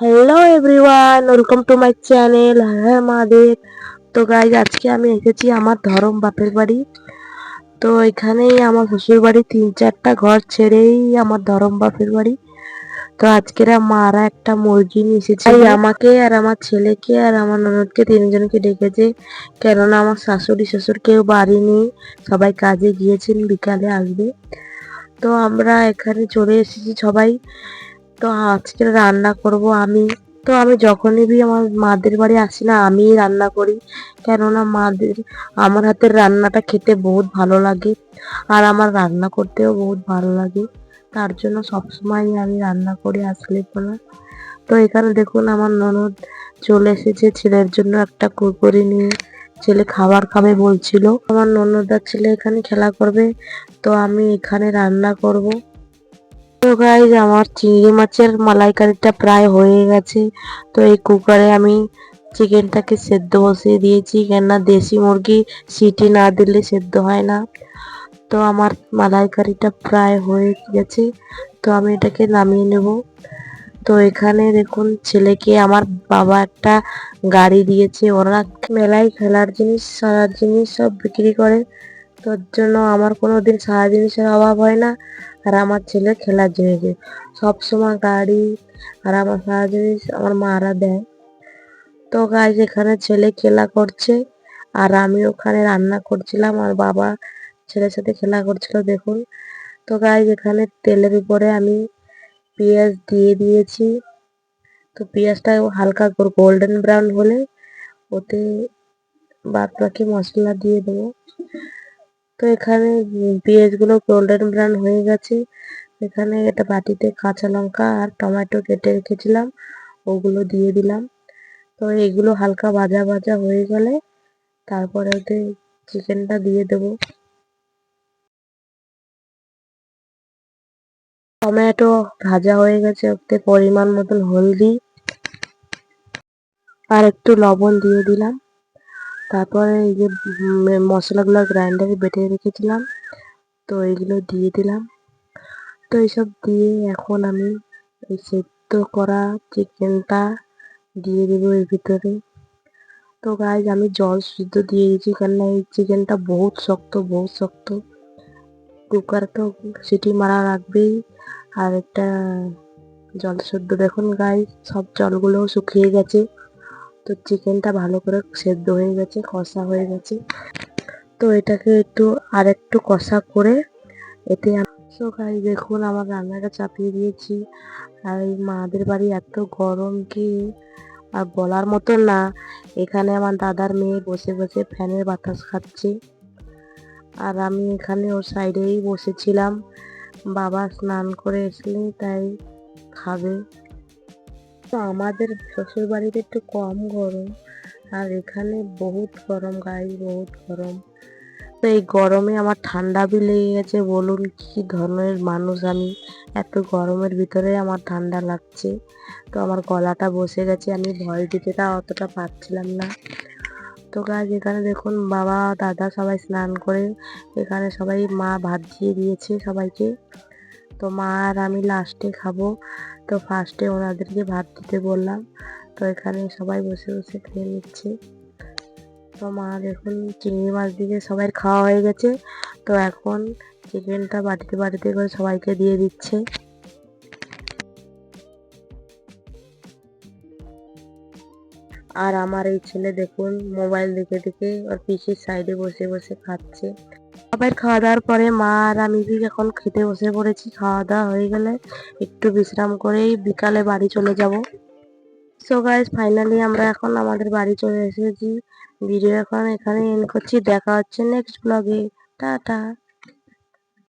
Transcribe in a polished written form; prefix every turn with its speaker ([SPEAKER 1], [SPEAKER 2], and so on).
[SPEAKER 1] Hello everyone, welcome to my channel. হ্যাঁ মহাদেব। তো guys, আজকে আমি এসেছি আমার ধরম বাপের বাড়ি। তো এখানেই আমার শ্বশুর বাড়ি, 3-4টা ঘর ছেড়েই আমার ধরম বাপের বাড়ি। তো আজকের মারা একটা মুরগি নিয়ে এসেছে, আমাকে আর আমার ছেলেকে আর আমার ননদকে 3জনকে ডেকেছে। কেননা আমার শাশুড়ি শ্বশুর কেউ বাড়ি নেই, সবাই কাজে গিয়েছেন, বিকালে আসবে। তো আমরা এখানে চলে এসেছি সবাই। তো আজকে রান্না করব আমি। তো আমি যখনই আমার মাদের বাড়ি আসি না, আমি রান্না করি। কেননা আমার হাতের রান্নাটা খেতে বহুত ভালো লাগে, আর আমার রান্না করতেও বহুত ভালো লাগে। তার জন্য সবসময় আমি রান্না করে আসলে পরে। তো এখানে দেখুন আমার ননদ চলে এসেছে ছেলের জন্য একটা কুরকুরি নিয়ে। ছেলে খাবার খাবে বলছিল। আমার ননদ আর ছেলে এখানে খেলা করবে, তো আমি এখানে রান্না করব। তো গাইজ, আমার চিংড়ি মাছের মালাইকারিটা প্রায় হয়ে গেছে। তো এই কুকারে আমি চিকেনটাকে সেদ্ধ বসিয়ে দিয়েছি, কেননা দেশি মুরগি সিটি না দিলে সেদ্ধ হয় না। তো আমার মালাইকারিটা প্রায় হয়ে গেছে, তো আমি এটাকে নামিয়ে নেব। তো এখানে দেখুন, ছেলেকে আমার বাবা একটা গাড়ি দিয়েছে। ওরা মেলায় খেলার জিনিস, সারার জিনিস সব বিক্রি করে। তোর জন্য আমার কোনো দিন সারা জিনিসের অভাব হয় না। আর আমার ছেলে খেলার জিনিসে সবসময় গাড়ি আর আমার সারা জিনিস আমার মারা দেয়। তো গাইজ, এখানে ছেলে খেলা করছে আর আমি ওখানে রান্না করছিলাম, আর বাবা ছেলের সাথে খেলা করছিল দেখুন। তো গাইজ, এখানে তেলের উপরে আমি পেঁয়াজ দিয়ে দিয়েছি। তো পেঁয়াজটা হালকা গোল্ডেন ব্রাউন হলে ওতে বাদ বাকি মশলা দিয়ে দেবো। তো এখানে পেঁয়াজগুলো গোল্ডেন ব্রাউন হয়ে গেছে। এখানে একটা বাটিতে কাঁচা লঙ্কা আর টমেটো কেটে রেখেছিলাম, ওগুলো দিয়ে দিলাম। তো এগুলো হালকা ভাজা ভাজা হয়ে গেলে তারপরে ওতে চিকেনটা দিয়ে দেবো। টমেটো ভাজা হয়ে গেছে, ওতে পরিমাণ মতন হলদি আর একটু লবণ দিয়ে দিলাম। তারপরে এই যে মশলাগুলো গ্রাইন্ডারে বেটে রেখেছিলাম, তো এইগুলো দিয়ে দিলাম। তো এইসব দিয়ে এখন আমি এই সেদ্ধ করা চিকেনটা দিয়ে দেবো এর ভিতরে। তো গাইজ, আমি জল শুদ্ধ দিয়ে দিয়েছি, কেননা এই চিকেনটা বহুত শক্ত, বহুত শক্ত। কুকার তো সিটি মারা রাখবেই। আর একটা জল শুদ্ধ দেখুন গাইজ, সব জলগুলোও শুকিয়ে গেছে। তো চিকেনটা ভালো করে সেদ্ধ হয়ে গেছে, কষা হয়ে গেছে। তো এটাকে আর একটু কষা করে এতে তো গাইজ দেখুন, আমার রান্নাটা চাপিয়ে দিয়েছি। আর এই মাদের বাড়ি এত গরম কি আর বলার মতো না। এখানে আমার দাদার মেয়ে বসে বসে ফ্যানের বাতাস খাচ্ছে, আর আমি এখানে ওর সাইডেই বসেছিলাম। বাবা স্নান করে এসলে তাই খাবে। তো আমাদের শ্বশুর বাড়িতে একটু কম গরম, আর এখানে বহুত গরম গাইজ, বহুত গরম। তো এই গরমে আমার ঠান্ডা বি লেগে গেছে। বলুন কি ধরনের মানুষ আমি, এত গরমের ভিতরে আমার ঠান্ডা লাগছে। তো আমার গলাটা বসে গেছে, আমি ভয় দিতে অতটা পারছিলাম না। তো গাইজ, এখানে দেখুন বাবা দাদা সবাই স্নান করে এখানে সবাই মা ভাত দিয়ে দিয়েছে সবাইকে। তো মা আর আমি লাস্টে খাবো। তো ফার্স্টে ওনাদেরকে ভাত দিতে বললাম। তো এখানে সবাই বসে বসে খেয়ে নিচ্ছে। তো মা দেখুন চিংড়ি মাছ দিয়ে সবাই খাওয়া হয়ে গেছে। তো এখন চিকেনটা বাটিতে বাটিতে করে সবাইকে দিয়ে দিচ্ছে। আর আমার এই ছেলে দেখুন মোবাইল দেখে দেখে ওর পিসির সাইডে বসে বসে খাচ্ছে। সবাই খাওয়া দাওয়ার পরে মা আর আমি এখন খেতে বসে পড়েছি। খাওয়া দাওয়া হয়ে গেলে একটু বিশ্রাম করেই বিকালে বাড়ি চলে যাব। সো গাইস, ফাইনালি আমরা এখন আমাদের বাড়ি চলে এসেছি। ভিডিও এখন এখানে এন্ড করছি। দেখা হচ্ছে নেক্সট ব্লগে। টাটা।